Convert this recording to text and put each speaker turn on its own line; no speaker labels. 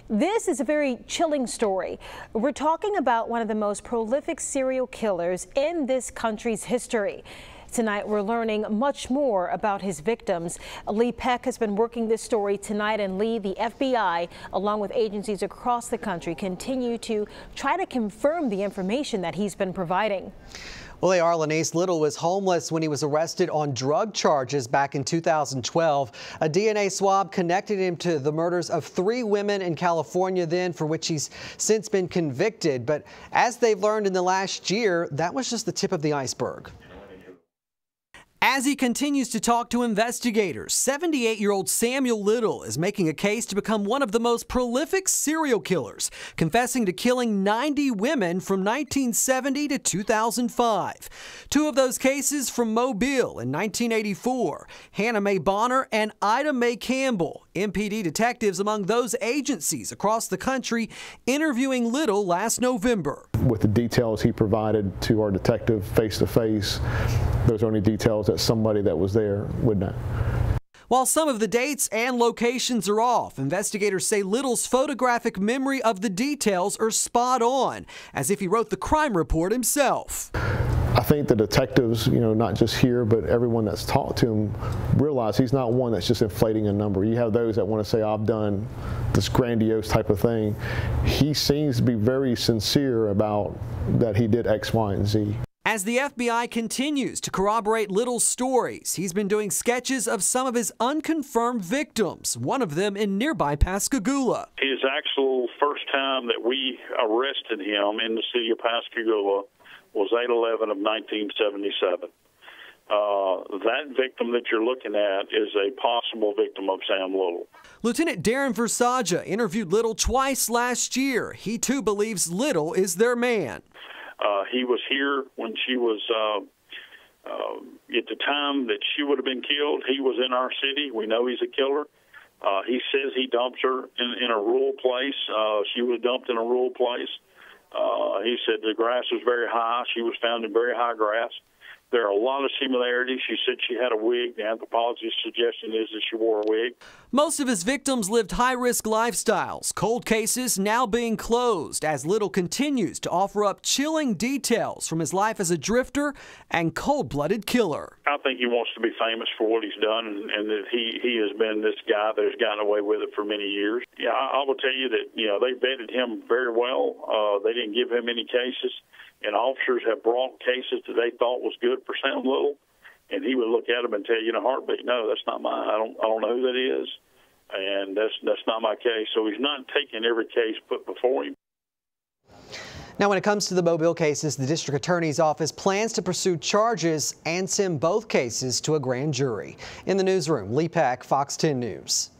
This is a very chilling story. We're talking about one of the most prolific serial killers in this country's history. Tonight, we're learning much more about his victims. Lee Peck has been working this story tonight, and Lee, the FBI, along with agencies across the country, continue to try to confirm the information that he's been providing.
Well, they are. Lanice Little was homeless when he was arrested on drug charges back in 2012. A DNA swab connected him to the murders of 3 women in California then, for which he's since been convicted. But as they've learned in the last year, that was just the tip of the iceberg. As he continues to talk to investigators, 78-year-old Samuel Little is making a case to become one of the most prolific serial killers, confessing to killing 90 women from 1970 to 2005. 2 of those cases from Mobile in 1984. Hannah Mae Bonner and Ida Mae Campbell, MPD detectives among those agencies across the country, interviewing Little last November.
With the details he provided to our detective face-to-face, those are only details that somebody that was there would know.
While some of the dates and locations are off, investigators say Little's photographic memory of the details are spot on, as if he wrote the crime report himself.
I think the detectives, not just here, but everyone that's talked to him, realize he's not one that's just inflating a number. You have those that want to say, I've done this grandiose type of thing. He seems to be very sincere about that he did X, Y, and Z.
As the FBI continues to corroborate Little's stories, he's been doing sketches of some of his unconfirmed victims, one of them in nearby Pascagoula.
His actual first time that we arrested him in the city of Pascagoula was 8/11 of 1977. That victim that you're looking at is a possible victim of Sam Little.
Lieutenant Darren Versaja interviewed Little twice last year. He too believes Little is their man.
He was here when she was, at the time that she would have been killed, he was in our city. We know he's a killer. He says he dumped her in a rural place. She was dumped in a rural place. He said the grass was very high. She was found in very high grass. There are a lot of similarities. She said she had a wig. The anthropologist's suggestion is that she wore a wig.
Most of his victims lived high-risk lifestyles. Cold cases now being closed as Little continues to offer up chilling details from his life as a drifter and cold-blooded killer.
I think he wants to be famous for what he's done, and that he has been this guy that has gotten away with it for many years. Yeah, I will tell you that they vetted him very well. They didn't give him any cases. And officers have brought cases that they thought was good for Sam Little, and he would look at them and tell you in a heartbeat, no, that's not mine. I don't know who that is, and that's not my case. So he's not taking every case put before him.
Now, when it comes to the Mobile cases, the district attorney's office plans to pursue charges and send both cases to a grand jury. In the newsroom, Lee Peck, Fox 10 News.